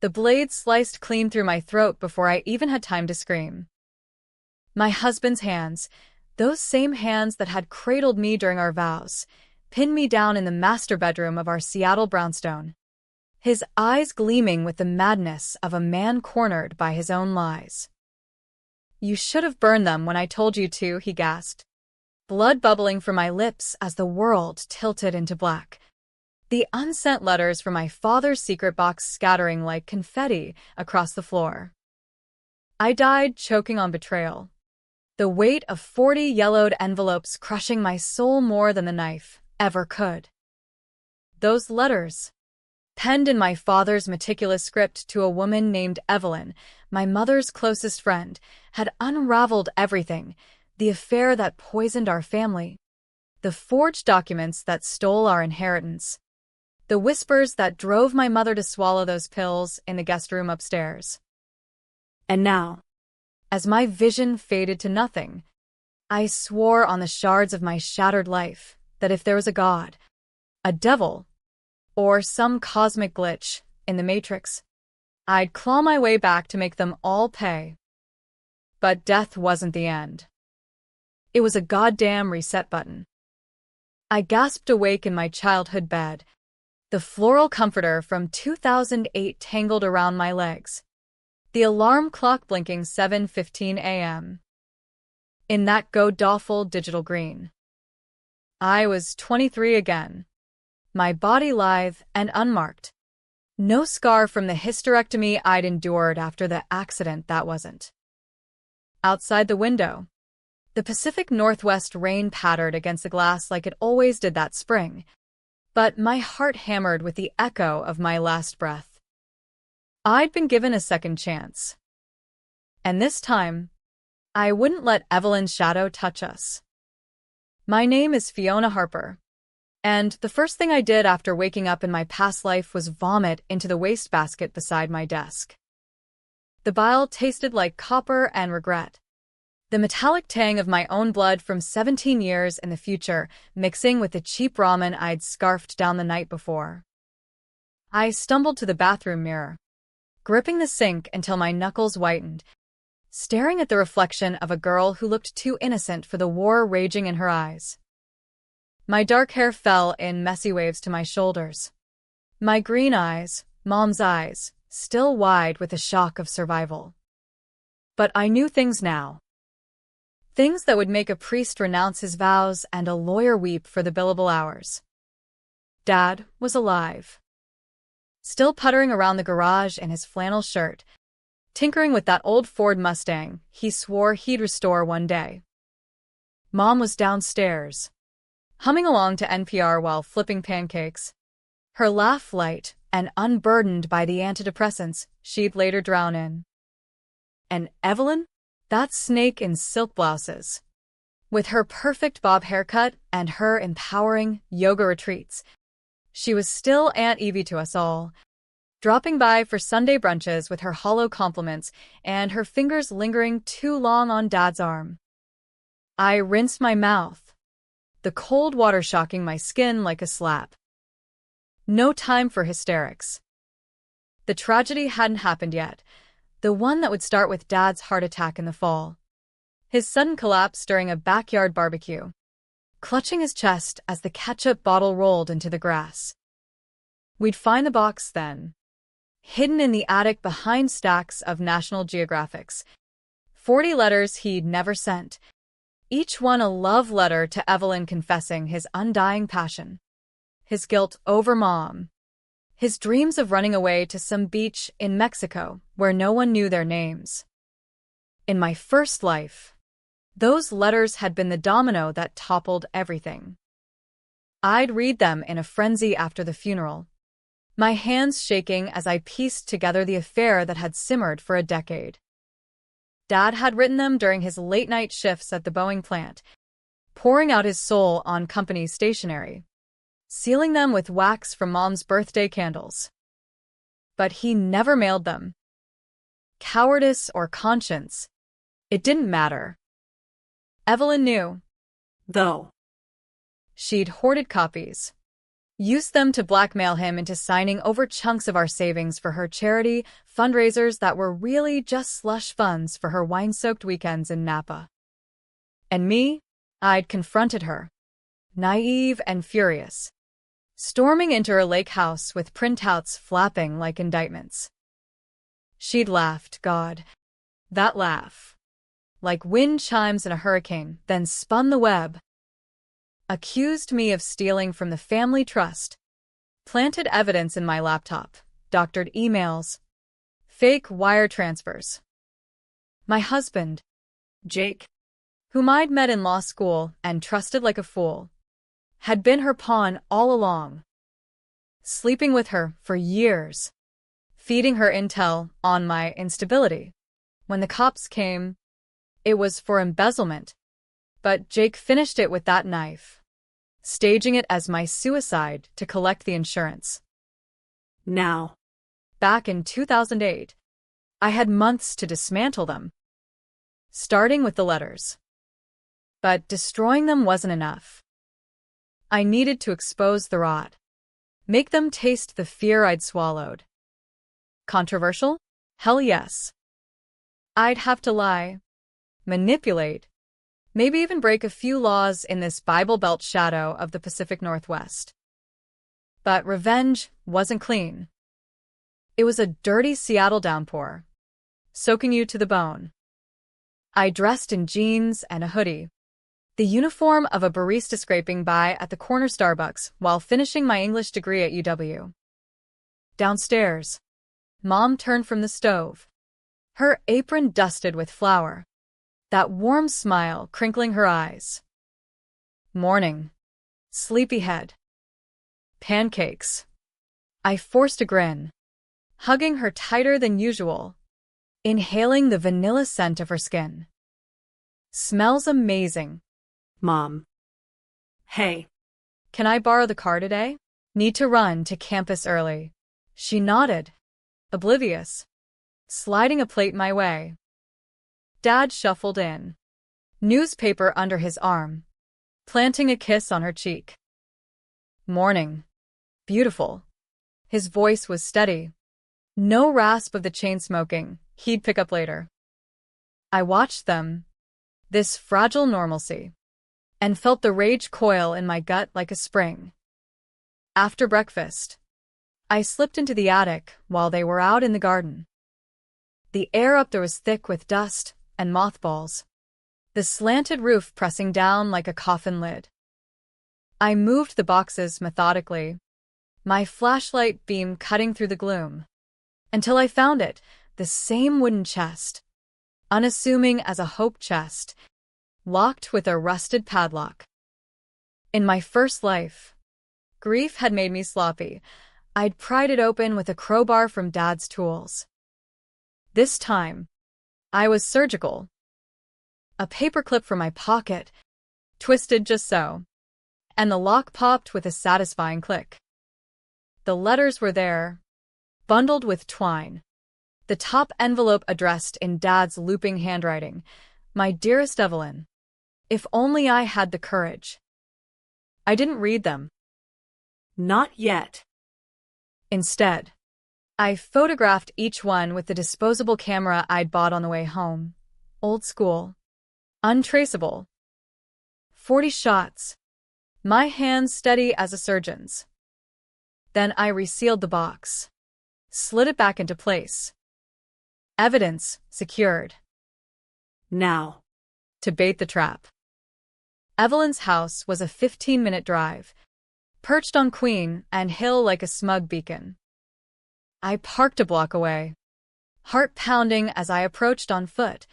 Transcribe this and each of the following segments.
The blade sliced clean through my throat before I even had time to scream. My husband's hands, those same hands that had cradled me during our vows, pinned me down in the master bedroom of our Seattle brownstone, his eyes gleaming with the madness of a man cornered by his own lies. "You should have burned them when I told you to," he gasped, blood bubbling from my lips as the world tilted into black. The unsent letters from my father's secret box scattering like confetti across the floor. I died choking on betrayal, the weight of 40 yellowed envelopes crushing my soul more than the knife ever could. Those letters, penned in my father's meticulous script to a woman named Evelyn, my mother's closest friend, had unraveled everything: the affair that poisoned our family, the forged documents that stole our inheritance, the whispers that drove my mother to swallow those pills in the guest room upstairs. And now, as my vision faded to nothing, I swore on the shards of my shattered life that if there was a god, a devil, or some cosmic glitch in the Matrix, I'd claw my way back to make them all pay. But death wasn't the end. It was a goddamn reset button. I gasped awake in my childhood bed, the floral comforter from 2008 tangled around my legs, the alarm clock blinking 7:15 a.m. in that god-awful digital green. I was 23 again, my body lithe and unmarked. No scar from the hysterectomy I'd endured after the accident that wasn't. Outside the window, the Pacific Northwest rain pattered against the glass like it always did that spring, but my heart hammered with the echo of my last breath. I'd been given a second chance. And this time, I wouldn't let Evelyn's shadow touch us. My name is Fiona Harper, and the first thing I did after waking up in my past life was vomit into the wastebasket beside my desk. The bile tasted like copper and regret, the metallic tang of my own blood from 17 years in the future mixing with the cheap ramen I'd scarfed down the night before. I stumbled to the bathroom mirror, gripping the sink until my knuckles whitened, staring at the reflection of a girl who looked too innocent for the war raging in her eyes. My dark hair fell in messy waves to my shoulders. My green eyes, Mom's eyes, still wide with the shock of survival. But I knew things now. Things that would make a priest renounce his vows and a lawyer weep for the billable hours. Dad was alive, still puttering around the garage in his flannel shirt, tinkering with that old Ford Mustang he swore he'd restore one day. Mom was downstairs, humming along to NPR while flipping pancakes, her laugh light and unburdened by the antidepressants she'd later drown in. And Evelyn? That snake in silk blouses, with her perfect bob haircut and her empowering yoga retreats, she was still Aunt Evie to us all, dropping by for Sunday brunches with her hollow compliments and her fingers lingering too long on Dad's arm. I rinsed my mouth, the cold water shocking my skin like a slap. No time for hysterics. The tragedy hadn't happened yet, the one that would start with Dad's heart attack in the fall, his sudden collapse during a backyard barbecue, clutching his chest as the ketchup bottle rolled into the grass. We'd find the box then, hidden in the attic behind stacks of National Geographics, 40 letters he'd never sent, each one a love letter to Evelyn confessing his undying passion, his guilt over Mom, his dreams of running away to some beach in Mexico where no one knew their names. In my first life, those letters had been the domino that toppled everything. I'd read them in a frenzy after the funeral, my hands shaking as I pieced together the affair that had simmered for a decade. Dad had written them during his late-night shifts at the Boeing plant, pouring out his soul on company stationery, sealing them with wax from Mom's birthday candles. But he never mailed them. Cowardice or conscience, it didn't matter. Evelyn knew, though. She'd hoarded copies, Used them to blackmail him into signing over chunks of our savings for her charity fundraisers that were really just slush funds for her wine-soaked weekends in Napa. And me? I'd confronted her, naive and furious, storming into her lake house with printouts flapping like indictments. She'd laughed, God, that laugh, like wind chimes in a hurricane, then spun the web, accused me of stealing from the family trust, planted evidence in my laptop, doctored emails, fake wire transfers. My husband, Jake, whom I'd met in law school and trusted like a fool, had been her pawn all along, sleeping with her for years, feeding her intel on my instability. When the cops came, it was for embezzlement, but Jake finished it with that knife, staging it as my suicide to collect the insurance. Now, back in 2008, I had months to dismantle them, starting with the letters. But destroying them wasn't enough. I needed to expose the rot, make them taste the fear I'd swallowed. Controversial? Hell yes. I'd have to lie, manipulate, maybe even break a few laws in this Bible Belt shadow of the Pacific Northwest. But revenge wasn't clean. It was a dirty Seattle downpour, soaking you to the bone. I dressed in jeans and a hoodie, the uniform of a barista scraping by at the corner Starbucks while finishing my English degree at UW. Downstairs, Mom turned from the stove, her apron dusted with flour, that warm smile crinkling her eyes. Morning. Sleepyhead. Pancakes. I forced a grin, hugging her tighter than usual, inhaling the vanilla scent of her skin. Smells amazing, Mom. Hey, can I borrow the car today? Need to run to campus early. She nodded, oblivious, sliding a plate my way. Dad shuffled in, newspaper under his arm, planting a kiss on her cheek. Morning. Beautiful. His voice was steady. No rasp of the chain smoking he'd pick up later. I watched them, this fragile normalcy, and felt the rage coil in my gut like a spring. After breakfast, I slipped into the attic while they were out in the garden. The air up there was thick with dust and mothballs, the slanted roof pressing down like a coffin lid. I moved the boxes methodically, my flashlight beam cutting through the gloom, until I found it, the same wooden chest, unassuming as a hope chest, locked with a rusted padlock. In my first life, grief had made me sloppy. I'd pried it open with a crowbar from Dad's tools. This time, I was surgical. A paperclip from my pocket, twisted just so, and the lock popped with a satisfying click. The letters were there, bundled with twine. The top envelope addressed in Dad's looping handwriting, "My dearest Evelyn, if only I had the courage." I didn't read them. Not yet. Instead, I photographed each one with the disposable camera I'd bought on the way home. Old school. Untraceable. 40 shots. My hands steady as a surgeon's. Then I resealed the box, slid it back into place. Evidence secured. Now, to bait the trap. Evelyn's house was a 15-minute drive, perched on Queen and Hill like a smug beacon. I parked a block away, heart pounding as I approached on foot,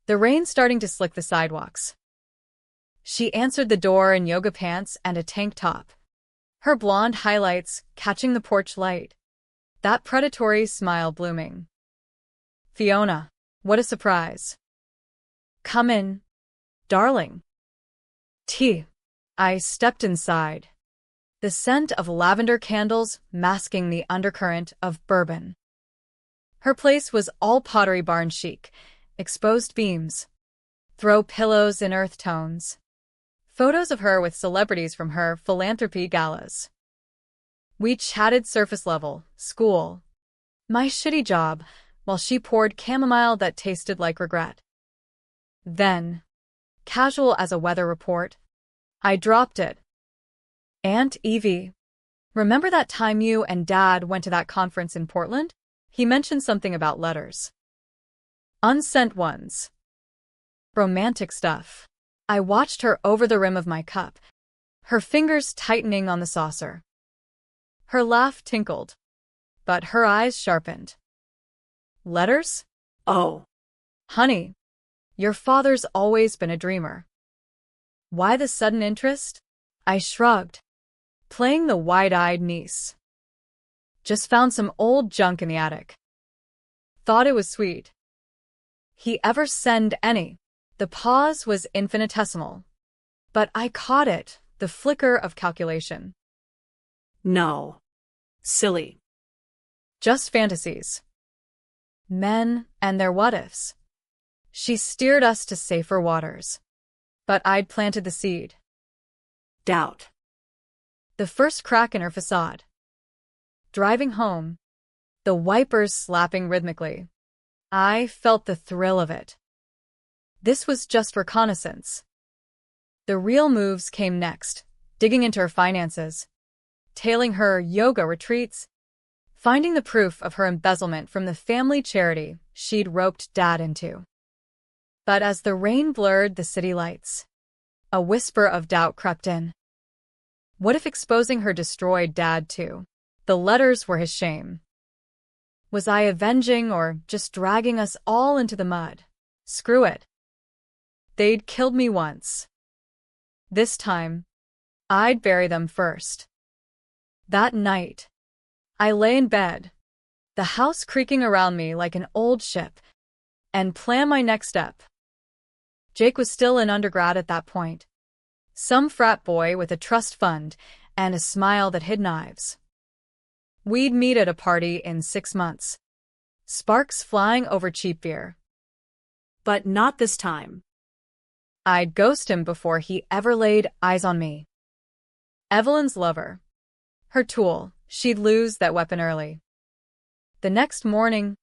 the rain starting to slick the sidewalks. She answered the door in yoga pants and a tank top, her blonde highlights catching the porch light, that predatory smile blooming. "Fiona, what a surprise." "Come in, darling." Tea. I stepped inside, the scent of lavender candles masking the undercurrent of bourbon. Her place was all Pottery Barn chic, exposed beams, throw pillows in earth tones, photos of her with celebrities from her philanthropy galas. We chatted surface level, school, my shitty job, while she poured chamomile that tasted like regret. Then, casual as a weather report, I dropped it. Aunt Evie, remember that time you and Dad went to that conference in Portland? He mentioned something about letters. Unsent ones. Romantic stuff. I watched her over the rim of my cup, her fingers tightening on the saucer. Her laugh tinkled, but her eyes sharpened. Letters? Oh, Honey, your father's always been a dreamer. Why the sudden interest? I shrugged, playing the wide-eyed niece. Just found some old junk in the attic. Thought it was sweet. He ever send any? The pause was infinitesimal, but I caught it, the flicker of calculation. no. Silly. Just fantasies. Men and their what-ifs. She steered us to safer waters. But I'd planted the seed. Doubt. The first crack in her facade. Driving home, the wipers slapping rhythmically. I felt the thrill of it. This was just reconnaissance. The real moves came next, digging into her finances, tailing her yoga retreats, finding the proof of her embezzlement from the family charity she'd roped Dad into. But as the rain blurred the city lights, a whisper of doubt crept in. What if exposing her destroyed Dad too? The letters were his shame. Was I avenging or just dragging us all into the mud? Screw it. They'd killed me once. This time, I'd bury them first. That night, I lay in bed, the house creaking around me like an old ship, and planned my next step. Jake was still in undergrad at that point. Some frat boy with a trust fund and a smile that hid knives. We'd meet at a party in 6 months. Sparks flying over cheap beer. But not this time. I'd ghost him before he ever laid eyes on me. Evelyn's lover. Her tool, she'd lose that weapon early. The next morning,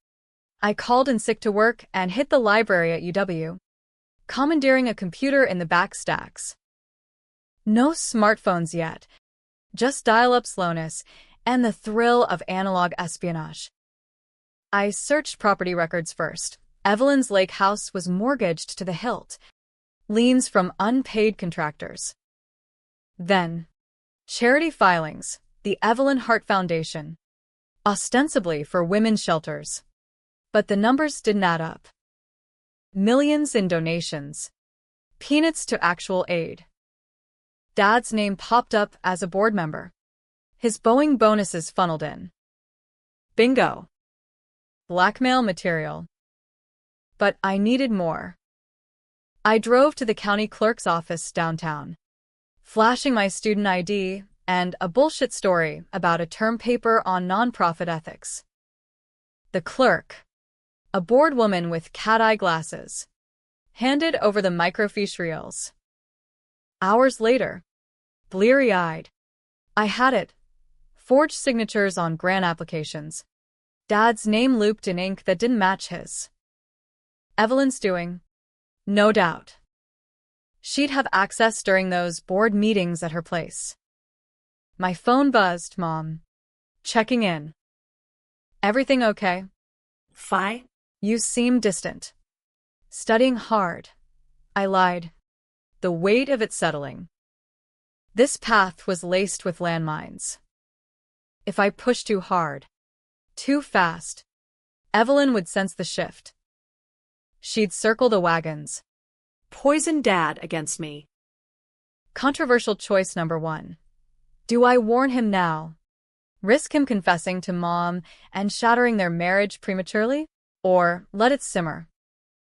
I called in sick to work and hit the library at UW, commandeering a computer in the back stacks. No smartphones yet, just dial-up slowness and the thrill of analog espionage. I searched property records first. Evelyn's lake house was mortgaged to the hilt, liens from unpaid contractors. Then, charity filings, the Evelyn Hart Foundation, ostensibly for women's shelters. But the numbers didn't add up. Millions in donations, peanuts to actual aid. Dad's name popped up as a board member. His Boeing bonuses funneled in. Bingo. Blackmail material. But I needed more. I drove to the county clerk's office downtown, flashing my student ID and a bullshit story about a term paper on nonprofit ethics. The clerk, a bored woman with cat-eye glasses, handed over the microfiche reels. Hours later, bleary-eyed, I had it. Forged signatures on grant applications. Dad's name looped in ink that didn't match his. Evelyn's doing, no doubt. She'd have access during those board meetings at her place. My phone buzzed, Mom. Checking in. Everything okay? Fi? You seem distant. Studying hard. I lied. The weight of it settling. This path was laced with landmines. If I pushed too hard, too fast, Evelyn would sense the shift. She'd circle the wagons. Poison Dad against me. Controversial choice number 1. Do I warn him now? Risk him confessing to Mom and shattering their marriage prematurely? Or let it simmer?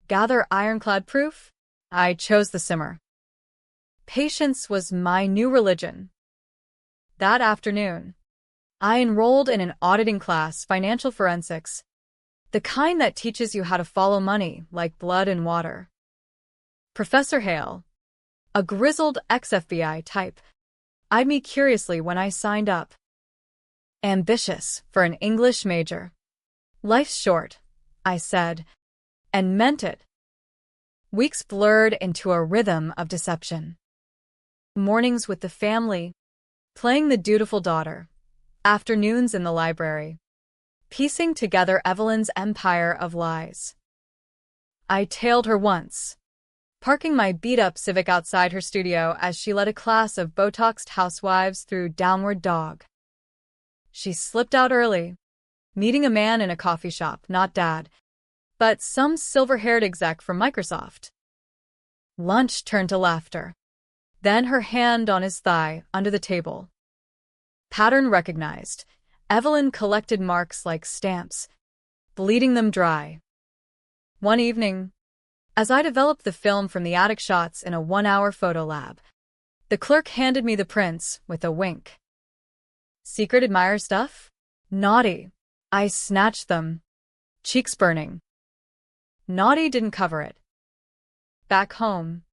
Gather ironclad proof? I chose the simmer. Patience was my new religion. That afternoon, I enrolled in an auditing class, financial forensics, the kind that teaches you how to follow money like blood and water. Professor Hale, a grizzled ex-FBI type, eyed me curiously when I signed up. Ambitious for an English major. Life's short, I said, and meant it. Weeks blurred into a rhythm of deception. Mornings with the family, playing the dutiful daughter. Afternoons in the library, piecing together Evelyn's empire of lies. I tailed her once, parking my beat-up Civic outside her studio as she led a class of Botoxed housewives through Downward Dog. She slipped out early, meeting a man in a coffee shop, not Dad, but some silver-haired exec from Microsoft. Lunch turned to laughter, then her hand on his thigh under the table. Pattern recognized. Evelyn collected marks like stamps, bleeding them dry. One evening, as I developed the film from the attic shots in a 1-hour photo lab, the clerk handed me the prints with a wink. Secret admirer stuff? Naughty. I snatched them, cheeks burning. Naughty didn't cover it. Back home,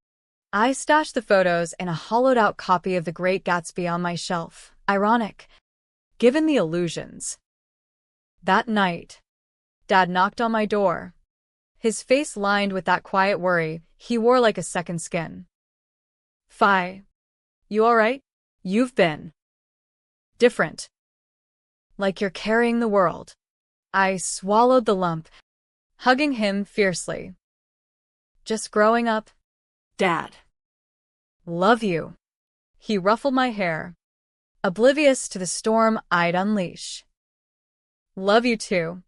I stashed the photos in a hollowed-out copy of The Great Gatsby on my shelf. Ironic, given the illusions. That night, Dad knocked on my door, his face lined with that quiet worry he wore like a second skin. "Fi, you all right? You've been different. Like you're carrying the world." I swallowed the lump, hugging him fiercely. "Just growing up, Dad. Love you." He ruffled my hair, oblivious to the storm I'd unleash. "Love you too,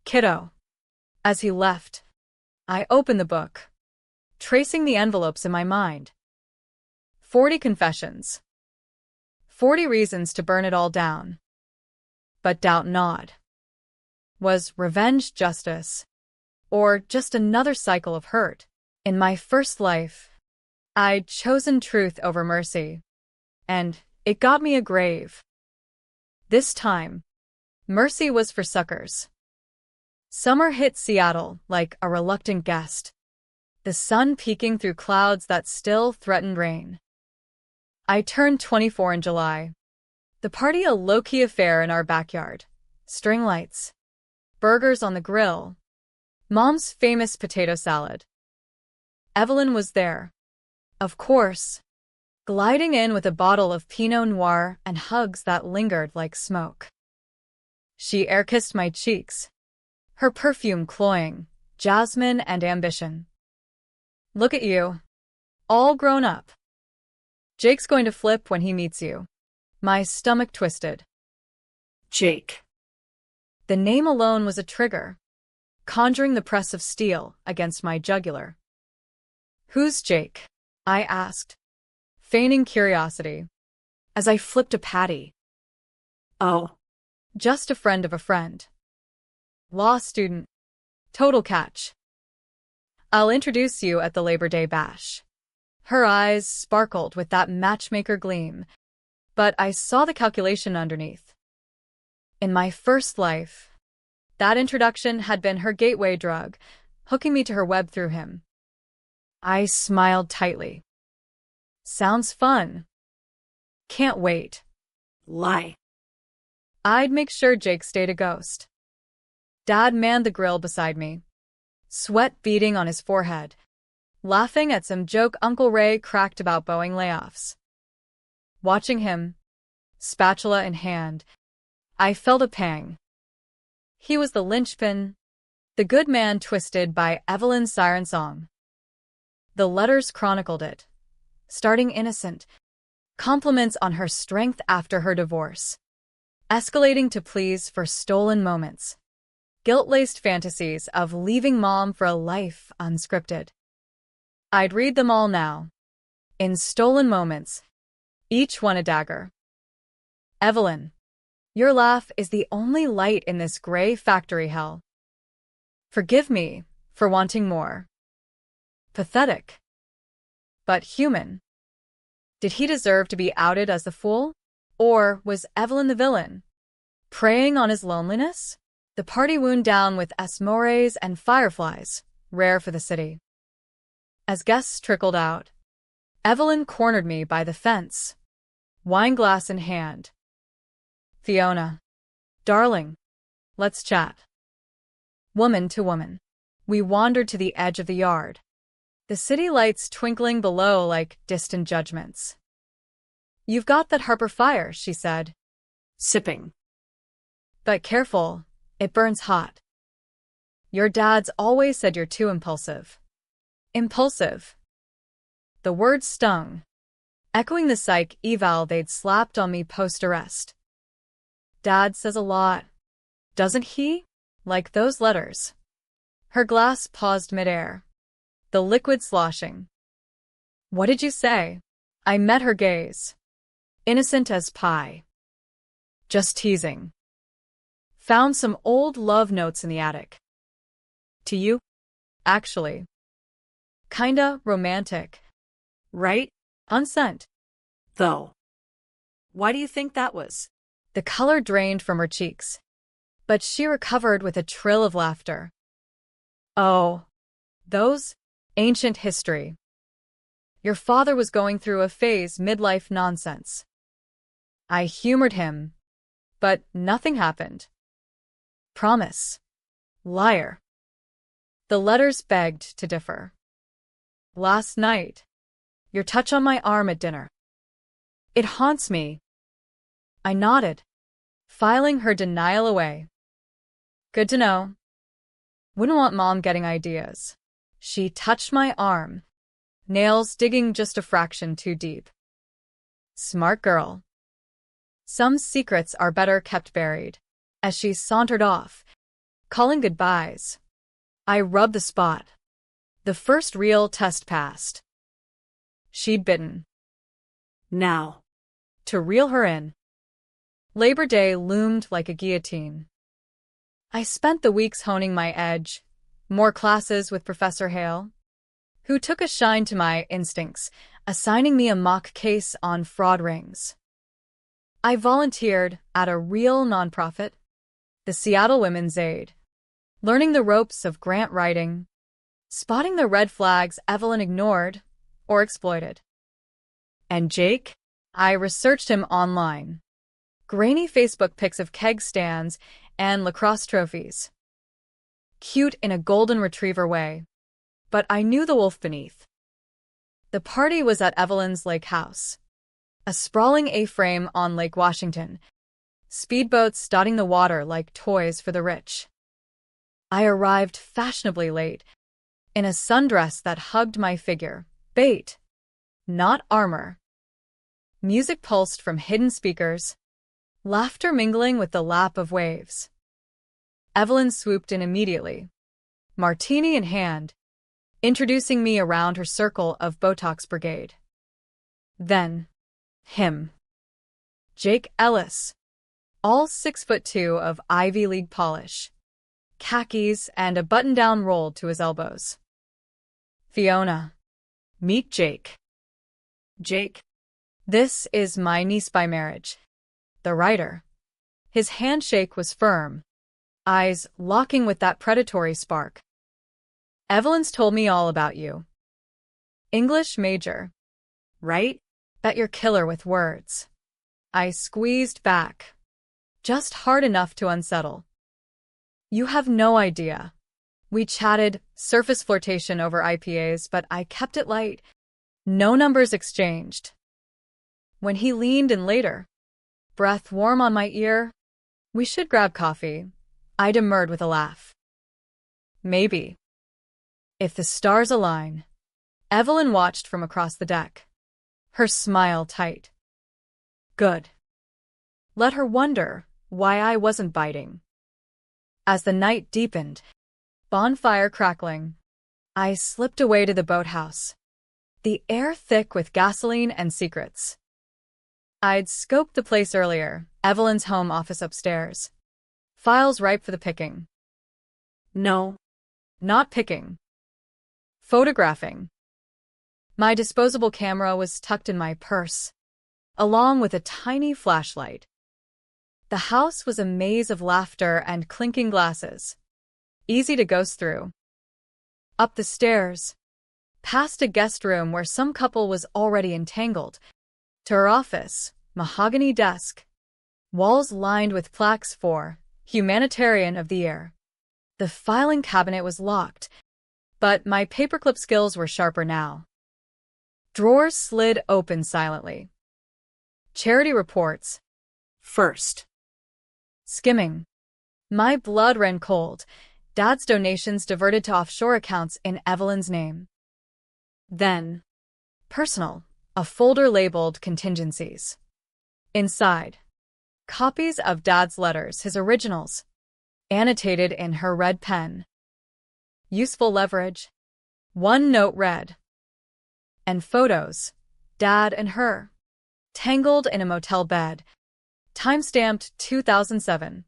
kiddo." As he left, I opened the book, tracing the envelopes in my mind. 40 confessions. 40 reasons to burn it all down. But doubt not. Was revenge justice, or just another cycle of hurt? In my first life, I'd chosen truth over mercy, and it got me a grave. This time, mercy was for suckers. Summer hit Seattle like a reluctant guest, the sun peeking through clouds that still threatened rain. I turned 24 in July. The party a low-key affair in our backyard. String lights, burgers on the grill, Mom's famous potato salad. Evelyn was there, of course, gliding in with a bottle of Pinot Noir and hugs that lingered like smoke. She air-kissed my cheeks, her perfume cloying, jasmine and ambition. "Look at you, all grown up. Jake's going to flip when he meets you." My stomach twisted. Jake. The name alone was a trigger, conjuring the press of steel against my jugular. "Who's Jake?" I asked, feigning curiosity, as I flipped a patty. "Oh, Just a friend of a friend. Law student. Total catch. I'll introduce you at the Labor Day bash." Her eyes sparkled with that matchmaker gleam, but I saw the calculation underneath. In my first life, that introduction had been her gateway drug, hooking me to her web through him. I smiled tightly. "Sounds fun. Can't wait." lie. I'd make sure Jake stayed a ghost. Dad manned the grill beside me, sweat beading on his forehead, laughing at some joke Uncle Ray cracked about Boeing layoffs. Watching him, spatula in hand, I felt a pang. He was the linchpin, the good man twisted by Evelyn's siren song. The letters chronicled it, starting innocent, compliments on her strength after her divorce, escalating to pleas for stolen moments, guilt-laced fantasies of leaving Mom for a life unscripted. I'd read them all now, in stolen moments, each one a dagger. "Evelyn, your laugh is the only light in this gray factory hell. Forgive me for wanting more." Pathetic. But human. Did he deserve to be outed as the fool? Or was Evelyn the villain, preying on his loneliness? The party wound down with esmores and fireflies, rare for the city. As guests trickled out, Evelyn cornered me by the fence, wine glass in hand. "Fiona, Darling, let's chat. Woman to woman. We wandered to the edge of the yard, the city lights twinkling below like distant judgments. You've got that Harper fire, she said. Sipping. But careful, it burns hot. Your dad's always said you're too impulsive. Impulsive. The word stung, echoing the psych eval they'd slapped on me post-arrest. Dad says a lot, doesn't he? Like those letters. Her glass paused midair, the liquid sloshing. What did you say? I met her gaze. Innocent as pie. Just teasing. Found some old love notes in the attic. To you? Actually. Kinda romantic. Right? Unsent. Though. Why do you think that was? The color drained from her cheeks, but she recovered with a trill of laughter. Oh, those? Ancient history. Your father was going through a phase midlife nonsense. I humored him, but nothing happened. Promise. Liar. The letters begged to differ. Last night, your touch on my arm at dinner. It haunts me. I nodded, filing her denial away. Good to know. Wouldn't want Mom getting ideas. She touched my arm, nails digging just a fraction too deep. Smart girl. Some secrets are better kept buried. As she sauntered off, calling goodbyes, I rubbed the spot. The first real test passed. She'd bitten. Now. To reel her in. Labor Day loomed like a guillotine. I spent the weeks honing my edge, more classes with Professor Hale, who took a shine to my instincts, assigning me a mock case on fraud rings. I volunteered at a real nonprofit, the Seattle Women's Aid, learning the ropes of grant writing, spotting the red flags Evelyn ignored or exploited. And Jake? I researched him online. Grainy Facebook pics of keg stands and lacrosse trophies. Cute in a golden retriever way, but I knew the wolf beneath. The party was at Evelyn's lake house, a sprawling A-frame on Lake Washington, speedboats dotting the water like toys for the rich. I arrived fashionably late, in a sundress that hugged my figure, bait, not armor. Music pulsed from hidden speakers, laughter mingling with the lap of waves. Evelyn swooped in immediately, martini in hand, introducing me around her circle of Botox brigade. Then, him. Jake Ellis, all 6'2" of Ivy League polish, khakis and a button-down rolled to his elbows. Fiona. Meet Jake. Jake. This is my niece by marriage. The writer. His handshake was firm, eyes locking with that predatory spark. Evelyn's told me all about you. English major. Right? Bet you're killer with words. I squeezed back, just hard enough to unsettle. You have no idea. We chatted, surface flirtation over IPAs, but I kept it light. No numbers exchanged. When he leaned in later, breath warm on my ear, we should grab coffee, I demurred with a laugh. Maybe. If the stars align. Evelyn watched from across the deck, her smile tight. Good. Let her wonder why I wasn't biting. As the night deepened, bonfire crackling, I slipped away to the boathouse, the air thick with gasoline and secrets. I'd scoped the place earlier, Evelyn's home office upstairs. Files ripe for the picking. No. Not picking. Photographing. My disposable camera was tucked in my purse, along with a tiny flashlight. The house was a maze of laughter and clinking glasses, easy to ghost through. Up the stairs, past a guest room where some couple was already entangled, to her office, mahogany desk, Walls lined with plaques for Humanitarian of the Year. The filing cabinet was locked, but my paperclip skills were sharper now. Drawers slid open silently. Charity reports. First. Skimming. My blood ran cold. Dad's donations diverted to offshore accounts in Evelyn's name. Then, personal, a folder labeled contingencies. Inside, copies of Dad's letters, his originals, annotated in her red pen. Useful leverage. One note read. And photos, Dad and her, tangled in a motel bed, time-stamped 2007.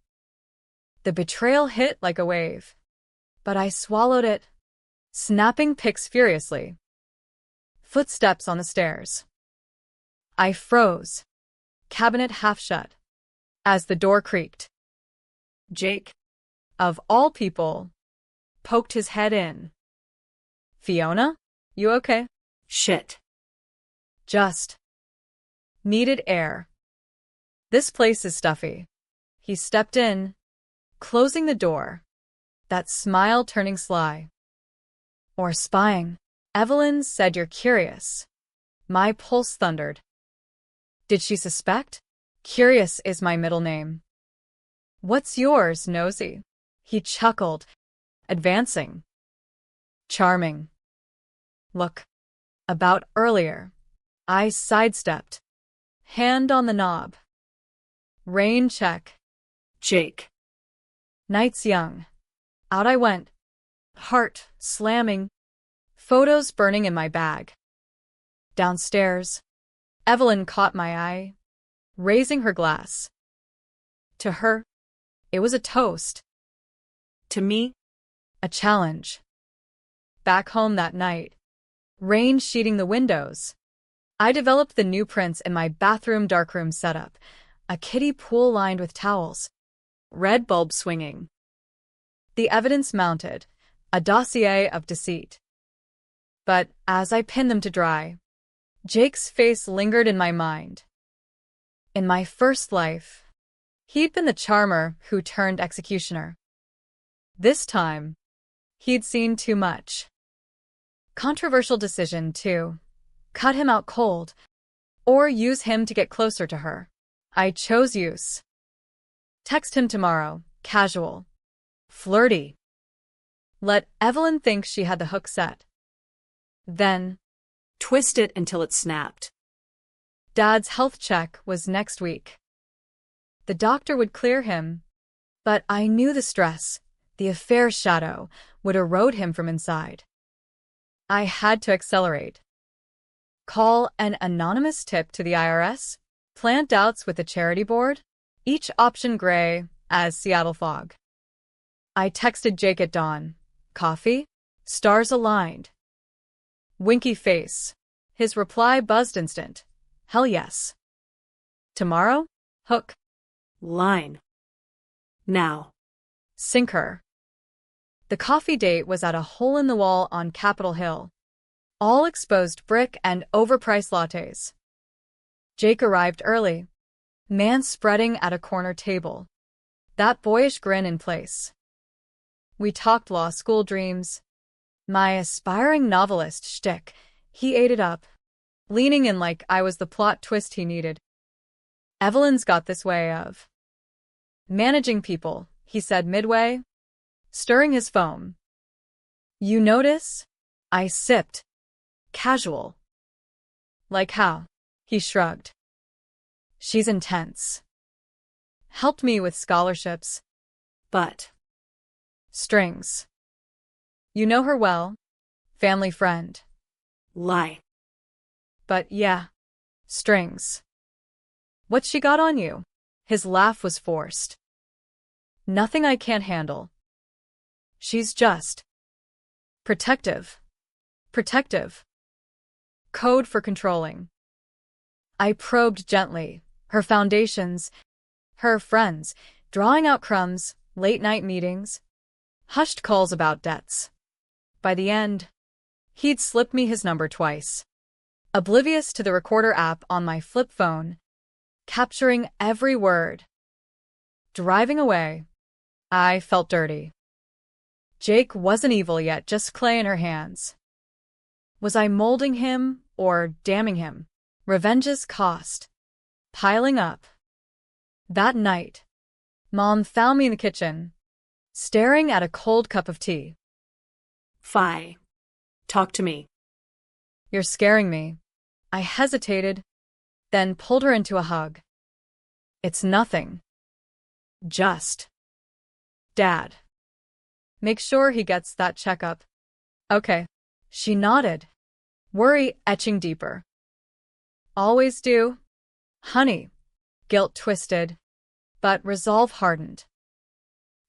The betrayal hit like a wave, but I swallowed it, snapping pics furiously. Footsteps on the stairs. I froze, cabinet half shut, as the door creaked. Jake, of all people, poked his head in. Fiona, you okay? Shit. Just needed air. This place is stuffy. He stepped in, closing the door, that smile turning sly. Or spying. Evelyn said you're curious. My pulse thundered. Did she suspect? Curious is my middle name. What's yours, nosy? He chuckled, advancing. Charming. Look. About earlier. I sidestepped. Hand on the knob. Rain check. Jake. Night's young. Out I went. Heart slamming. Photos burning in my bag. Downstairs. Evelyn caught my eye, raising her glass. To her, it was a toast. To me, a challenge. Back home that night, rain sheeting the windows, I developed the new prints in my bathroom darkroom setup, a kiddie pool lined with towels, red bulb swinging. The evidence mounted, a dossier of deceit. But as I pinned them to dry, Jake's face lingered in my mind. In my first life, he'd been the charmer who turned executioner. This time, he'd seen too much. Controversial decision to cut him out cold, or use him to get closer to her. I chose use. Text him tomorrow, casual, flirty. Let Evelyn think she had the hook set. Then, twist it until it snapped. Dad's health check was next week. The doctor would clear him, but I knew the stress, the affair's shadow, would erode him from inside. I had to accelerate. Call an anonymous tip to the IRS, plant doubts with the charity board, each option gray as Seattle fog. I texted Jake at dawn. Coffee? Stars aligned. Winky face. His reply buzzed instant. Hell yes. Tomorrow? Hook. Line. Now. Sinker. The coffee date was at a hole-in-the-wall on Capitol Hill. All exposed brick and overpriced lattes. Jake arrived early. Man spreading at a corner table. That boyish grin in place. We talked law school dreams. My aspiring novelist shtick. He ate it up, leaning in like I was the plot twist he needed. Evelyn's got this way of managing people, he said midway, stirring his foam. You notice? I sipped. Casual. Like how? He shrugged. She's intense. Helped me with scholarships. But strings. You know her well. Family friend. Lie. But yeah. Strings. What's she got on you? His laugh was forced. Nothing I can't handle. She's just protective. Protective. Code for controlling. I probed gently. Her foundations. Her friends. Drawing out crumbs. Late-night meetings. Hushed calls about debts. By the end, he'd slipped me his number twice. Oblivious to the recorder app on my flip phone, capturing every word. Driving away, I felt dirty. Jake wasn't evil yet, just clay in her hands. Was I molding him or damning him? Revenge's cost. Piling up. That night, Mom found me in the kitchen, staring at a cold cup of tea. Fi. Talk to me. You're scaring me. I hesitated, then pulled her into a hug. It's nothing. Just. Dad. Make sure he gets that checkup. Okay. She nodded, worry etching deeper. Always do. Honey. Guilt twisted, but resolve hardened.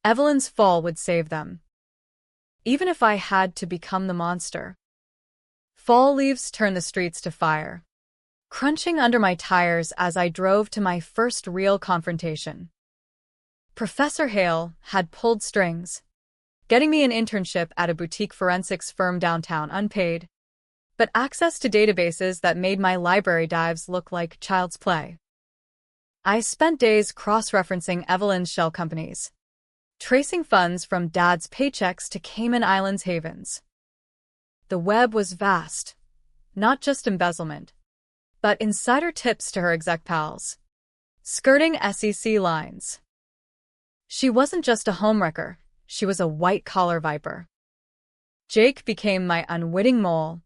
Evelyn's fall would save them. Even if I had to become the monster. Fall leaves turned the streets to fire, crunching under my tires as I drove to my first real confrontation. Professor Hale had pulled strings, getting me an internship at a boutique forensics firm downtown unpaid, but access to databases that made my library dives look like child's play. I spent days cross-referencing Evelyn's shell companies, tracing funds from Dad's paychecks to Cayman Islands havens. The web was vast, not just embezzlement, but insider tips to her exec pals, skirting SEC lines. She wasn't just a homewrecker, she was a white-collar viper. Jake became my unwitting mole.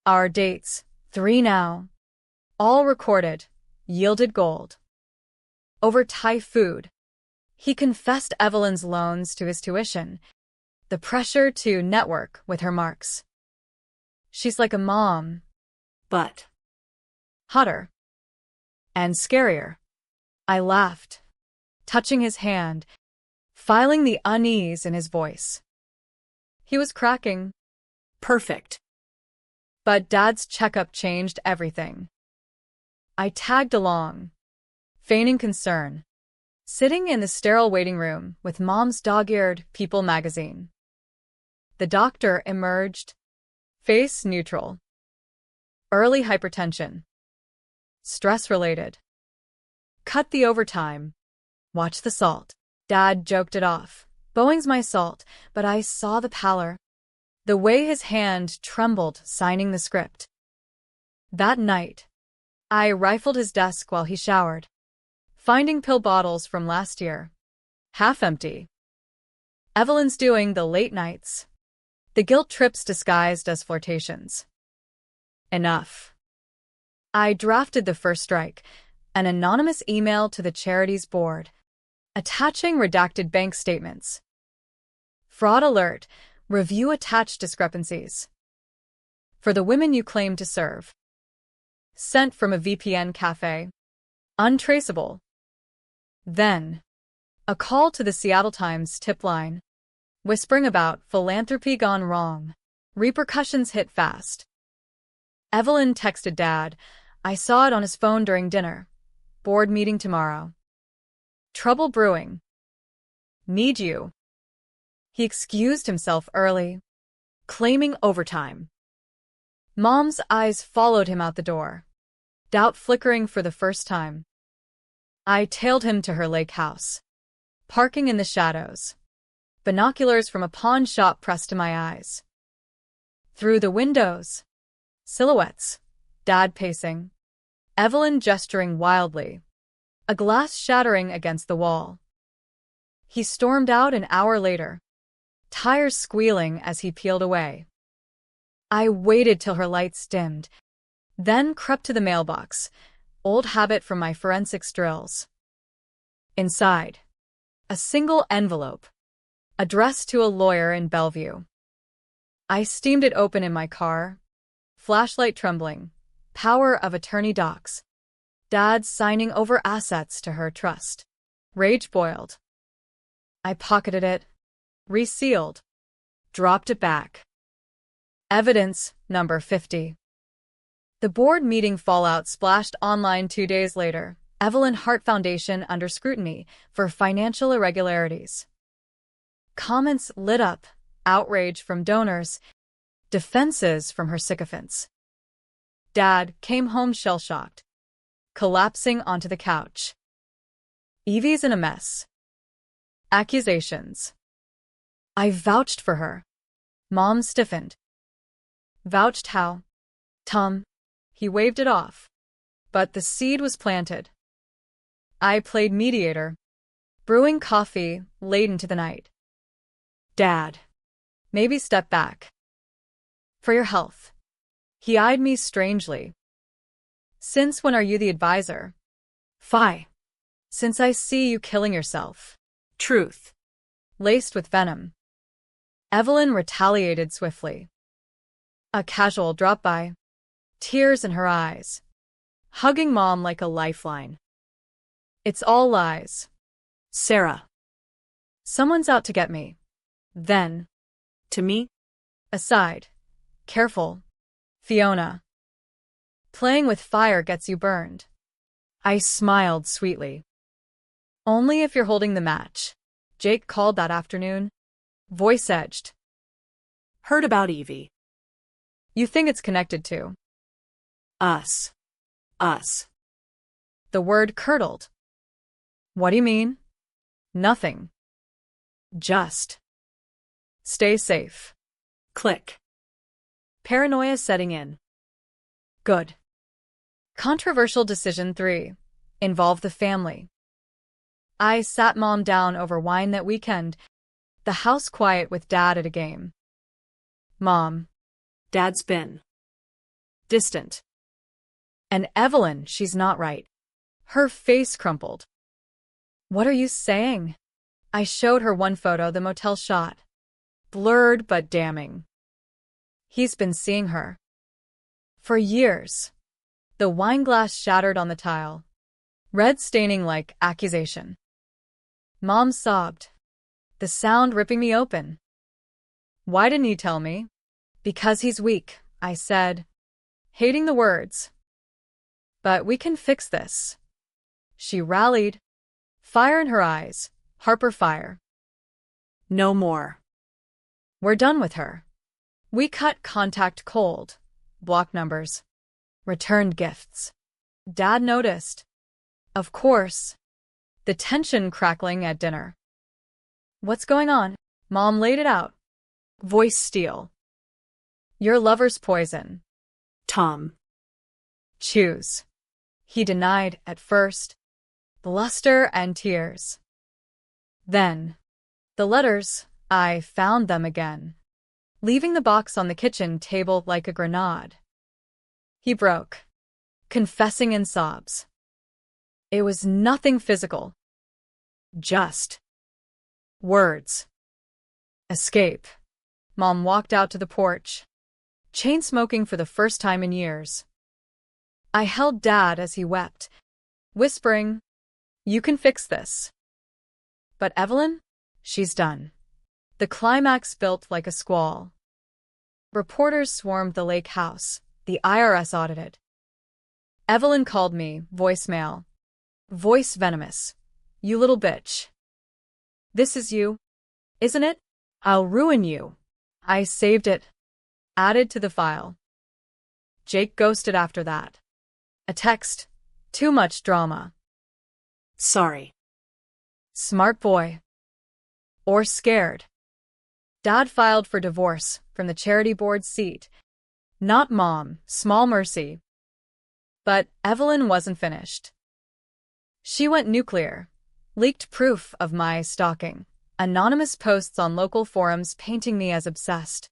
Our dates, 3 now, all recorded, yielded gold. Over Thai food, he confessed Evelyn's loans to his tuition, the pressure to network with her marks. She's like a mom, But. hotter, and scarier. I laughed, touching his hand, filing the unease in his voice. He was cracking. Perfect. But Dad's checkup changed everything. I tagged along, feigning concern, sitting in the sterile waiting room with Mom's dog-eared People magazine. The doctor emerged, face neutral. Early hypertension. Stress-related. Cut the overtime. Watch the salt. Dad joked it off. Boeing's my salt, but I saw the pallor. The way his hand trembled signing the script. That night, I rifled his desk while he showered, finding pill bottles from last year, half empty. Evelyn's doing the late nights, the guilt trips disguised as flirtations. Enough. I drafted the first strike, an anonymous email to the charity's board, attaching redacted bank statements. Fraud alert, review attached discrepancies. For the women you claim to serve. Sent from a VPN cafe. Untraceable. Then, a call to the Seattle Times tip line, whispering about philanthropy gone wrong. Repercussions hit fast. Evelyn texted Dad. I saw it on his phone during dinner. Board meeting tomorrow. Trouble brewing. Need you. He excused himself early, claiming overtime. Mom's eyes followed him out the door, doubt flickering for the first time. I tailed him to her lake house, parking in the shadows, binoculars from a pawn shop pressed to my eyes. Through the windows, silhouettes, Dad pacing, Evelyn gesturing wildly, a glass shattering against the wall. He stormed out an hour later, tires squealing as he peeled away. I waited till her lights dimmed, then crept to the mailbox, old habit from my forensics drills. Inside, a single envelope, addressed to a lawyer in Bellevue. I steamed it open in my car, flashlight trembling, power of attorney docs. Dad signing over assets to her trust. Rage boiled. I pocketed it, resealed, dropped it back. Evidence, number 50. The board meeting fallout splashed online 2 days later. Evelyn Hart Foundation under scrutiny for financial irregularities. Comments lit up, outrage from donors, defenses from her sycophants. Dad came home shell-shocked, collapsing onto the couch. Evie's in a mess. Accusations. I vouched for her. Mom stiffened. Vouched how? Tom. He waved it off. But the seed was planted. I played mediator, brewing coffee late into the night. Dad. Maybe step back. For your health. He eyed me strangely. Since when are you the advisor? Fie. Since I see you killing yourself. Truth. Laced with venom. Evelyn retaliated swiftly. A casual drop-by. Tears in her eyes. Hugging Mom like a lifeline. It's all lies. Sarah. Someone's out to get me. Then. To me? Aside. Careful. Fiona. Playing with fire gets you burned. I smiled sweetly. Only if you're holding the match. Jake called that afternoon. Voice edged. Heard about Evie. You think it's connected to? Us. Us. The word curdled. What do you mean? Nothing. Just. Stay safe. Click. Paranoia setting in. Good. Controversial decision 3. Involve the family. I sat Mom down over wine that weekend, the house quiet with Dad at a game. Mom. Dad's been distant. And Evelyn, she's not right. Her face crumpled. What are you saying? I showed her one photo the motel shot. Blurred but damning. He's been seeing her. For years. The wine glass shattered on the tile. Red staining like accusation. Mom sobbed. The sound ripping me open. Why didn't he tell me? Because he's weak, I said, hating the words. But we can fix this. She rallied. Fire in her eyes. Harper fire. No more. We're done with her. We cut contact cold. Block numbers. Returned gifts. Dad noticed. Of course. The tension crackling at dinner. What's going on? Mom laid it out. Voice steel. Your lover's poison. Tom. Choose. He denied at first. Bluster and tears. Then. The letters, I found them again. Leaving the box on the kitchen table like a grenade. He broke. Confessing in sobs. It was nothing physical. Just. Words. Escape. Mom walked out to the porch. Chain smoking for the first time in years. I held Dad as he wept, whispering, "You can fix this." But Evelyn? She's done. The climax built like a squall. Reporters swarmed the lake house. The IRS audited. Evelyn called me, voicemail. Voice venomous. You little bitch. This is you, isn't it? I'll ruin you. I saved it. Added to the file. Jake ghosted after that. A text. Too much drama. Sorry. Smart boy. Or scared. Dad filed for divorce from the charity board seat. Not Mom, small mercy. But Evelyn wasn't finished. She went nuclear. Leaked proof of my stalking. Anonymous posts on local forums painting me as obsessed.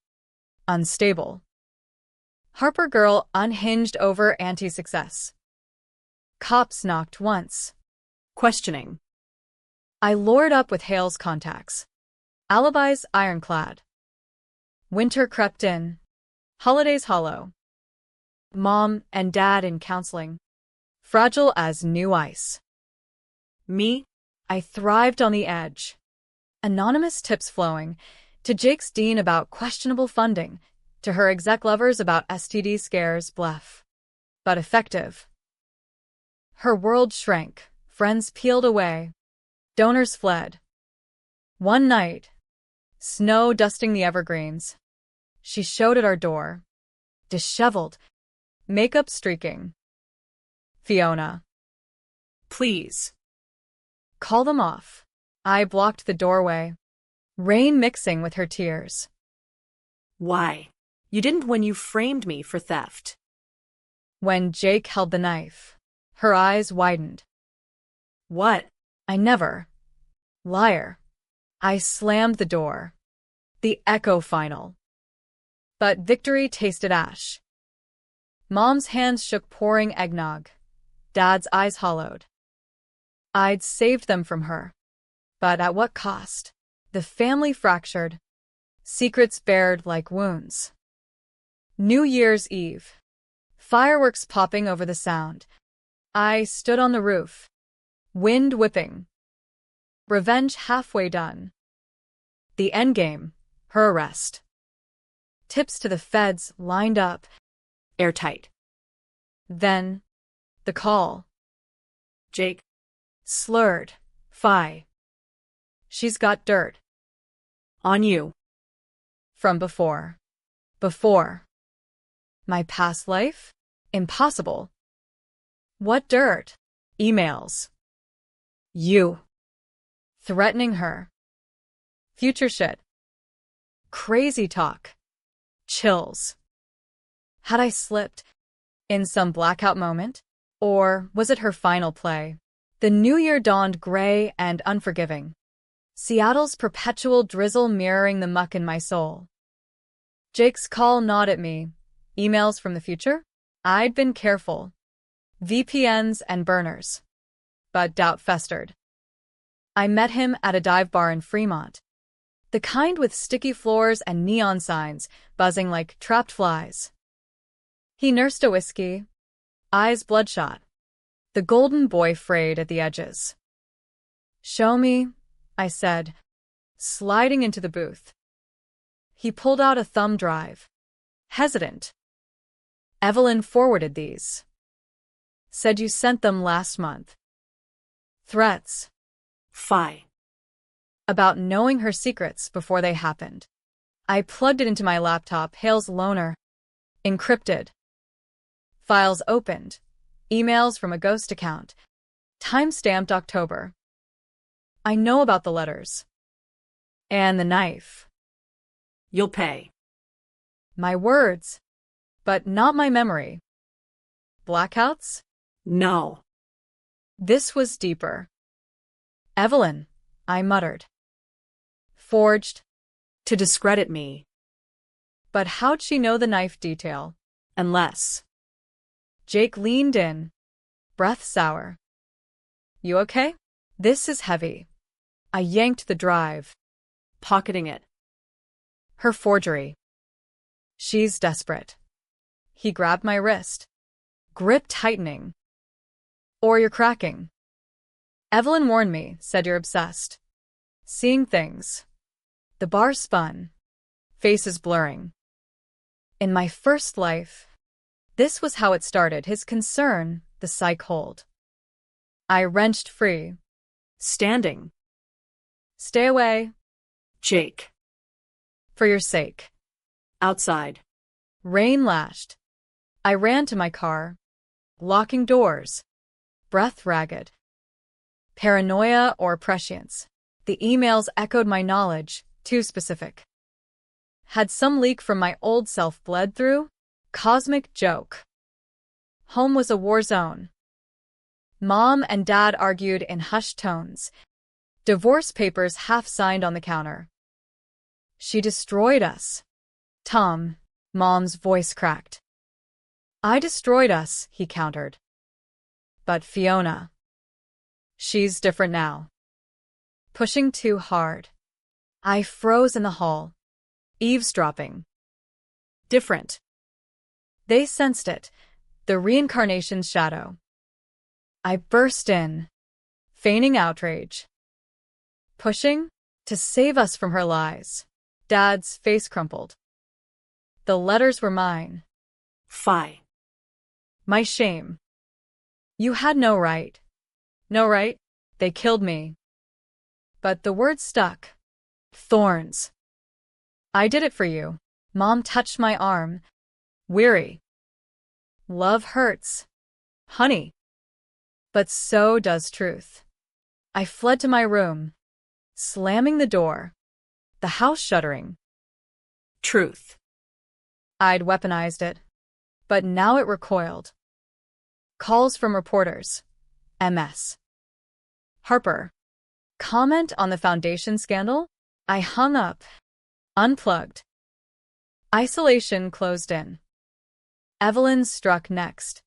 Unstable. Harper girl unhinged over anti-success. Cops knocked once. Questioning. I lured up with Hale's contacts. Alibis ironclad. Winter crept in. Holidays hollow. Mom and Dad in counseling. Fragile as new ice. Me? I thrived on the edge. Anonymous tips flowing. To Jake's dean about questionable funding. To her exec lovers about STD scares, bluff. But effective. Her world shrank. Friends peeled away. Donors fled. One night. Snow dusting the evergreens. She showed at our door. Disheveled. Makeup streaking. Fiona. Please. Call them off. I blocked the doorway, rain mixing with her tears. Why? You didn't when you framed me for theft. When Jake held the knife, her eyes widened. What? I never. Liar. I slammed the door. The echo final. But victory tasted ash. Mom's hands shook pouring eggnog. Dad's eyes hollowed. I'd saved them from her. But at what cost? The family fractured. Secrets bared like wounds. New Year's Eve. Fireworks popping over the sound. I stood on the roof. Wind whipping. Revenge halfway done. The endgame, her arrest. Tips to the feds lined up. Airtight. Then, the call. Jake. Slurred. Fi. She's got dirt. On you. From before. Before. My past life? Impossible. What dirt? Emails. You. Threatening her. Future shit. Crazy talk. Chills. Had I slipped? In some blackout moment? Or was it her final play? The new year dawned gray and unforgiving. Seattle's perpetual drizzle mirroring the muck in my soul. Jake's call gnawed at me. Emails from the future? I'd been careful. VPNs and burners. But doubt festered. I met him at a dive bar in Fremont. The kind with sticky floors and neon signs buzzing like trapped flies. He nursed a whiskey, eyes bloodshot, the golden boy frayed at the edges. Show me, I said, sliding into the booth. He pulled out a thumb drive. Hesitant. Evelyn forwarded these. Said you sent them last month. Threats. Fi. About knowing her secrets before they happened. I plugged it into my laptop, Hale's loaner. Encrypted. Files opened. Emails from a ghost account. Time-stamped October. I know about the letters. And the knife. You'll pay. My words. But not my memory. Blackouts? No. This was deeper. Evelyn, I muttered. Forged. To discredit me. But how'd she know the knife detail? Unless. Jake leaned in, breath sour. You okay? This is heavy. I yanked the drive. Pocketing it. Her forgery. She's desperate. He grabbed my wrist. Grip tightening. Or you're cracking. Evelyn warned me, said you're obsessed. Seeing things. The bar spun. Faces blurring. In my first life, this was how it started, his concern, the psych hold. I wrenched free. Standing. Stay away. Jake. For your sake. Outside. Rain lashed. I ran to my car. Locking doors. Breath ragged. Paranoia or prescience. The emails echoed my knowledge, too specific. Had some leak from my old self bled through? Cosmic joke. Home was a war zone. Mom and Dad argued in hushed tones. Divorce papers half signed on the counter. She destroyed us. Tom, Mom's voice cracked. I destroyed us, he countered. But Fiona. She's different now. Pushing too hard. I froze in the hall. Eavesdropping. Different. They sensed it, the reincarnation's shadow. I burst in, feigning outrage. Pushing? To save us from her lies. Dad's face crumpled. The letters were mine. Fi. My shame. You had no right. No right? They killed me. But the words stuck. Thorns. I did it for you. Mom touched my arm. Weary. Love hurts. Honey. But so does truth. I fled to my room, slamming the door, the house shuddering. Truth. I'd weaponized it, but now it recoiled. Calls from reporters. MS. Harper. Comment on the foundation scandal? I hung up. Unplugged. Isolation closed in. Evelyn struck next.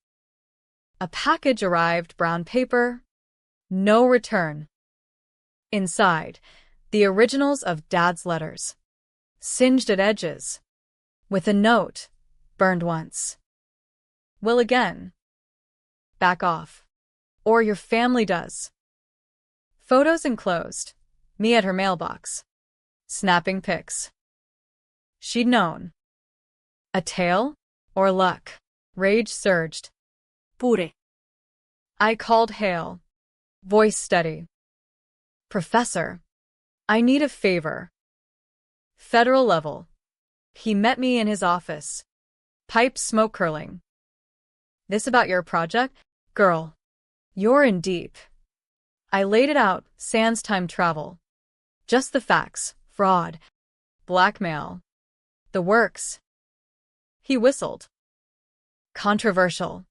A package arrived, brown paper. No return. Inside, the originals of Dad's letters. Singed at edges. With a note, burned once. Will again. Back off. Or your family does. Photos enclosed. Me at her mailbox. Snapping pics. She'd known. A tale? Or luck? Rage surged. Pure. I called Hale. Voice steady. Professor, I need a favor. Federal level. He met me in his office. Pipe smoke curling. This about your project? Girl, you're in deep. I laid it out, sans time travel. Just the facts, fraud, blackmail. The works. He whistled. Controversial.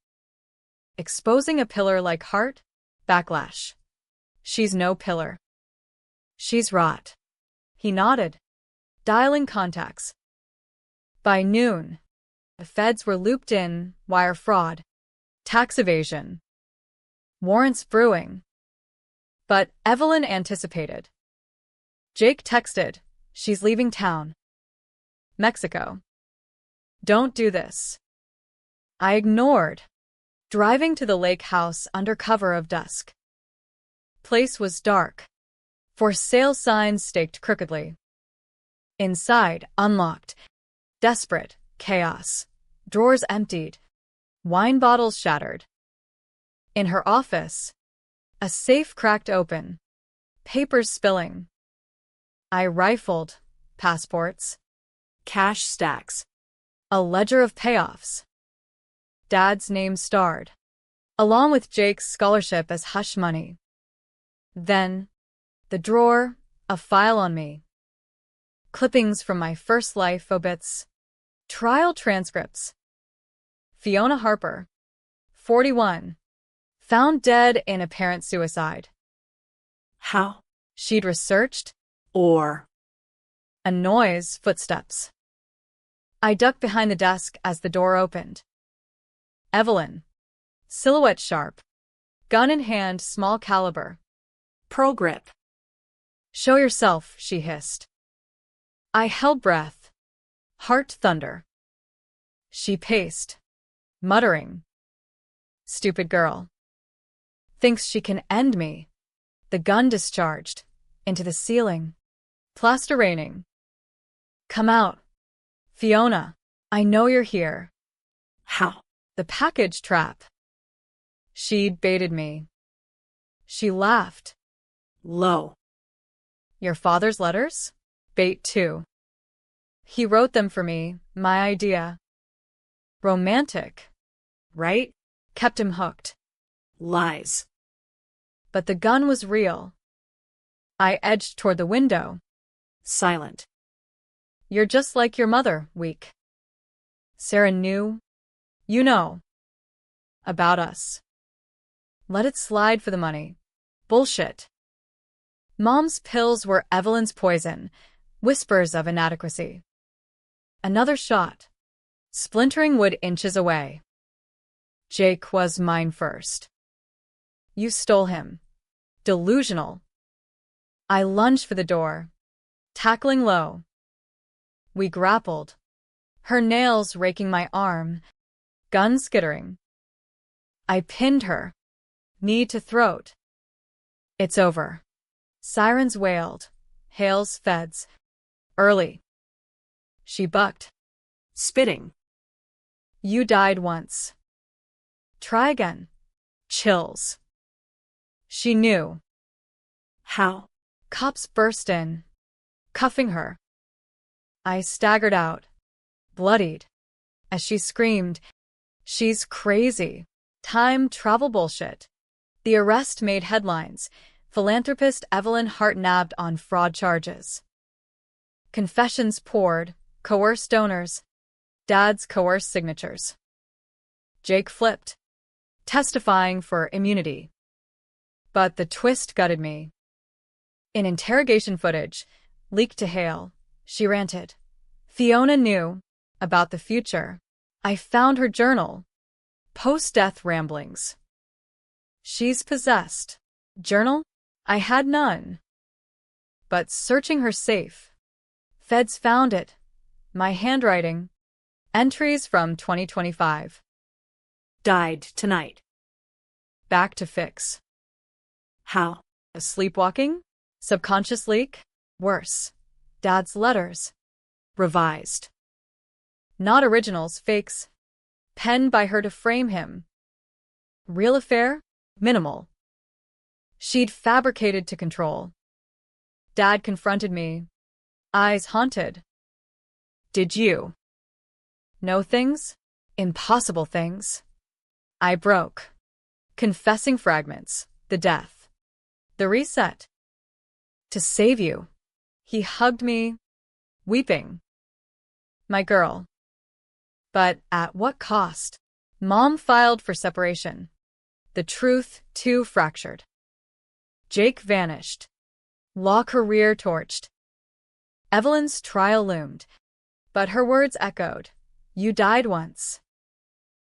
Exposing a pillar like Hart? Backlash. She's no pillar. She's rot. He nodded. Dialing contacts. By noon, the feds were looped in, wire fraud, tax evasion. Warrants brewing. But Evelyn anticipated. Jake texted, she's leaving town. Mexico. Don't do this. I ignored, driving to the lake house under cover of dusk. Place was dark. For sale signs staked crookedly. Inside, unlocked. Desperate, chaos. Drawers emptied. Wine bottles shattered. In her office, a safe cracked open. Papers spilling. I rifled. Passports. Cash stacks. A ledger of payoffs. Dad's name starred, along with Jake's scholarship as hush money. Then, the drawer, a file on me. Clippings from my first life obits. Trial transcripts. Fiona Harper, 41. Found dead in apparent suicide. How? She'd researched. Or. A noise, footsteps. I ducked behind the desk as the door opened. Evelyn. Silhouette sharp. Gun in hand, small caliber. Pro grip. Show yourself, she hissed. I held breath. Heart thunder. She paced, muttering. Stupid girl. Thinks she can end me. The gun discharged. Into the ceiling. Plaster raining. Come out. Fiona, I know you're here. How? The package trap. She'd baited me. She laughed. Low. Your father's letters? Bait too. He wrote them for me, my idea. Romantic, right? Kept him hooked. Lies. But the gun was real. I edged toward the window. Silent. You're just like your mother, weak. Sarah knew. You know. About us. Let it slide for the money. Bullshit. Mom's pills were Evelyn's poison, whispers of inadequacy. Another shot. Splintering wood inches away. Jake was mine first. You stole him. Delusional. I lunged for the door, tackling low. We grappled. Her nails raking my arm, gun skittering. I pinned her, knee to throat. It's over. Sirens wailed. Hale's feds. Early. She bucked. Spitting. You died once. Try again. Chills. She knew. How? Cops burst in, cuffing her. I staggered out, bloodied, as she screamed, "She's crazy. Time travel bullshit. The arrest made headlines. Philanthropist Evelyn Hart nabbed on fraud charges. Confessions poured, coerced donors. Dad's coerced signatures. Jake flipped, testifying for immunity. But the twist gutted me. In interrogation footage, leaked to Hale, she ranted. Fiona knew about the future. I found her journal. Post-death ramblings. She's possessed. Journal? I had none. But searching her safe, feds found it. My handwriting. Entries from 2025. Died tonight. Back to fix. How? Sleepwalking? Subconscious leak? Worse. Dad's letters. Revised. Not originals, fakes. Penned by her to frame him. Real affair? Minimal. She'd fabricated to control. Dad confronted me. Eyes haunted. Did you know things? Impossible things. I broke. Confessing fragments. The death. The reset. To save you. He hugged me, weeping. My girl. But at what cost? Mom filed for separation. The truth, too fractured. Jake vanished. Law career torched. Evelyn's trial loomed. But her words echoed. You died once.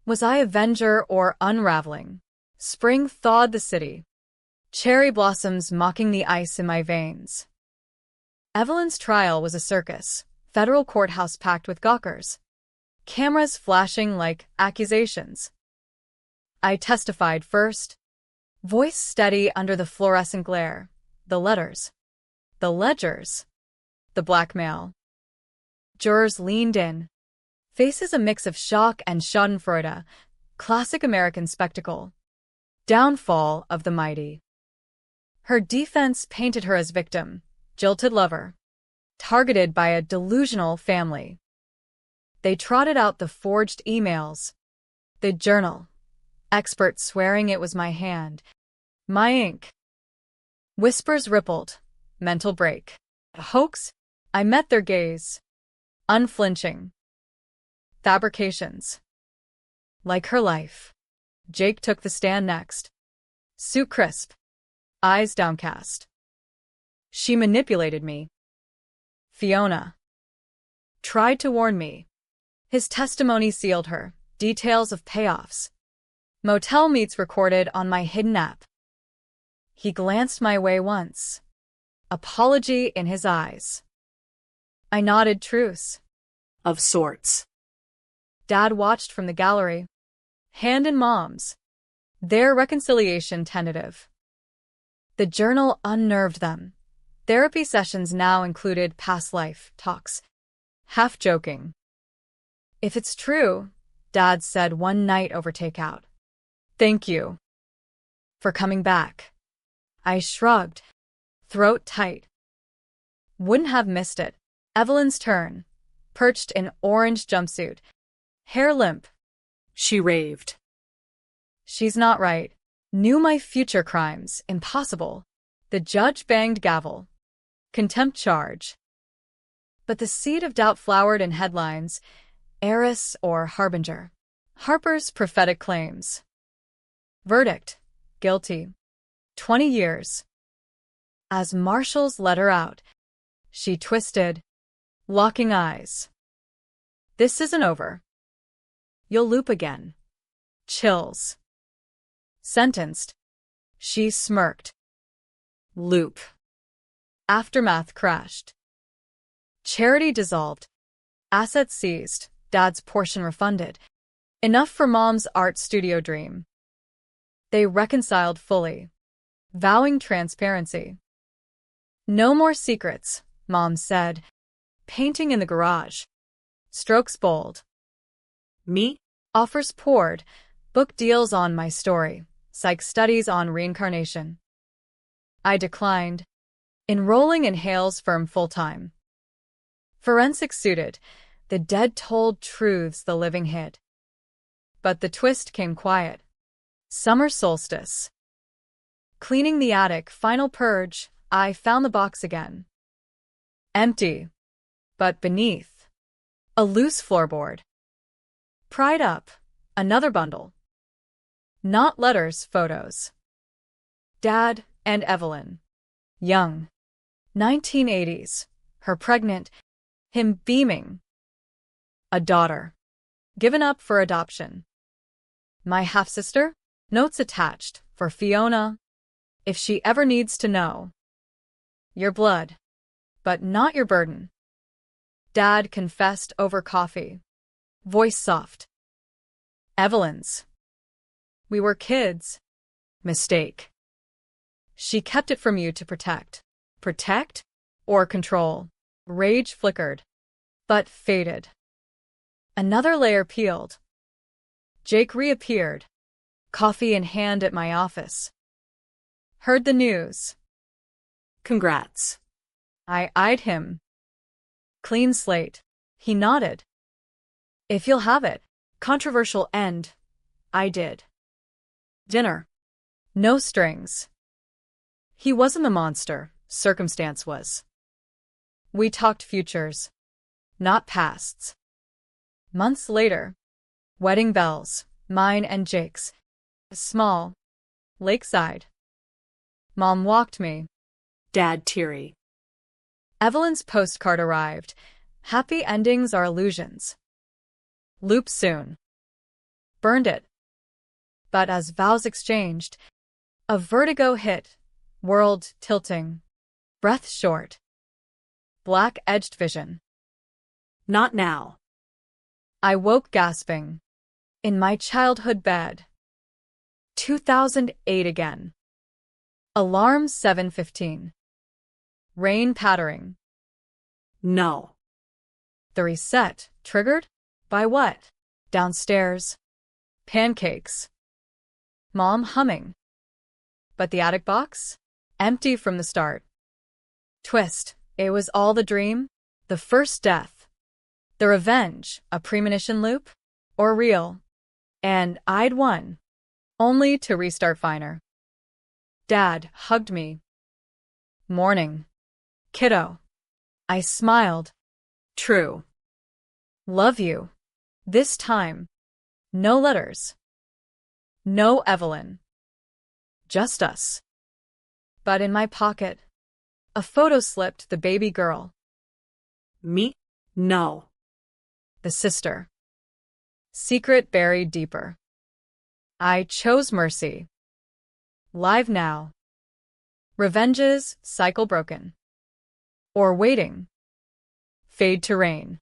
Was I avenger or unraveling? Spring thawed the city. Cherry blossoms mocking the ice in my veins. Evelyn's trial was a circus. Federal courthouse packed with gawkers. Cameras flashing like accusations. I testified first. Voice steady under the fluorescent glare. The letters. The ledgers. The blackmail. Jurors leaned in. Faces a mix of shock and schadenfreude. Classic American spectacle. Downfall of the mighty. Her defense painted her as victim. Jilted lover. Targeted by a delusional family. They trotted out the forged emails. The journal. Experts swearing it was my hand. My ink. Whispers rippled. Mental break. A hoax? I met their gaze. Unflinching. Fabrications. Like her life. Jake took the stand next. Suit crisp. Eyes downcast. She manipulated me. Fiona. Tried to warn me. His testimony sealed her. Details of payoffs. Motel meets recorded on my hidden app. He glanced my way once. Apology in his eyes. I nodded truce. Of sorts. Dad watched from the gallery. Hand in Mom's. Their reconciliation tentative. The journal unnerved them. Therapy sessions now included past life talks. Half joking. If it's true, Dad said one night over takeout. Thank you for coming back. I shrugged, throat tight. Wouldn't have missed it. Evelyn's turn, perched in orange jumpsuit, hair limp. She raved. She's not right. Knew my future crimes. Impossible. The judge banged gavel. Contempt charge. But the seed of doubt flowered in headlines. Heiress or harbinger. Harper's prophetic claims. Verdict. Guilty. 20 years. As marshals let her out, she twisted, locking eyes. This isn't over. You'll loop again. Chills. Sentenced. She smirked. Loop. Aftermath crashed. Charity dissolved. Assets seized. Dad's portion refunded. Enough for Mom's art studio dream. They reconciled fully, vowing transparency. No more secrets, Mom said. Painting in the garage. Strokes bold. Me? Offers poured. Book deals on my story. Psych studies on reincarnation. I declined. Enrolling in Hale's firm full-time. Forensics suited. The dead told truths the living hid. But the twist came quiet. Summer solstice. Cleaning the attic, final purge, I found the box again. Empty. But beneath, a loose floorboard. Pried up, another bundle. Not letters, photos. Dad and Evelyn. Young. 1980s. Her pregnant. Him beaming. A daughter. Given up for adoption. My half-sister? Notes attached, for Fiona. If she ever needs to know. Your blood. But not your burden. Dad confessed over coffee. Voice soft. Evelyn's. We were kids. Mistake. She kept it from you to protect. Protect? Or control. Rage flickered. But faded. Another layer peeled. Jake reappeared. Coffee in hand at my office. Heard the news. Congrats. I eyed him. Clean slate. He nodded. If you'll have it. Controversial end. I did. Dinner. No strings. He wasn't the monster, circumstance was. We talked futures. Not pasts. Months later. Wedding bells, mine and Jake's. Small. Lakeside. Mom walked me. Dad teary. Evelyn's postcard arrived. Happy endings are illusions. Loop soon. Burned it. But as vows exchanged, a vertigo hit, world tilting, breath short. Black-edged vision. Not now. I woke gasping. In my childhood bed. 2008 again. Alarm 7:15. Rain pattering. No. The reset, triggered? By what? Downstairs. Pancakes. Mom humming. But the attic box? Empty from the start. Twist, it was all the dream? The first death. The revenge, a premonition loop? Or real? And I'd won. Only to restart finer. Dad hugged me. Morning. Kiddo. I smiled. True. Love you. This time. No letters. No Evelyn. Just us. But in my pocket, a photo slipped the baby girl. Me? No. The sister. Secret buried deeper. I chose mercy. Live now. Revenges, cycle broken. Or waiting. Fade to rain.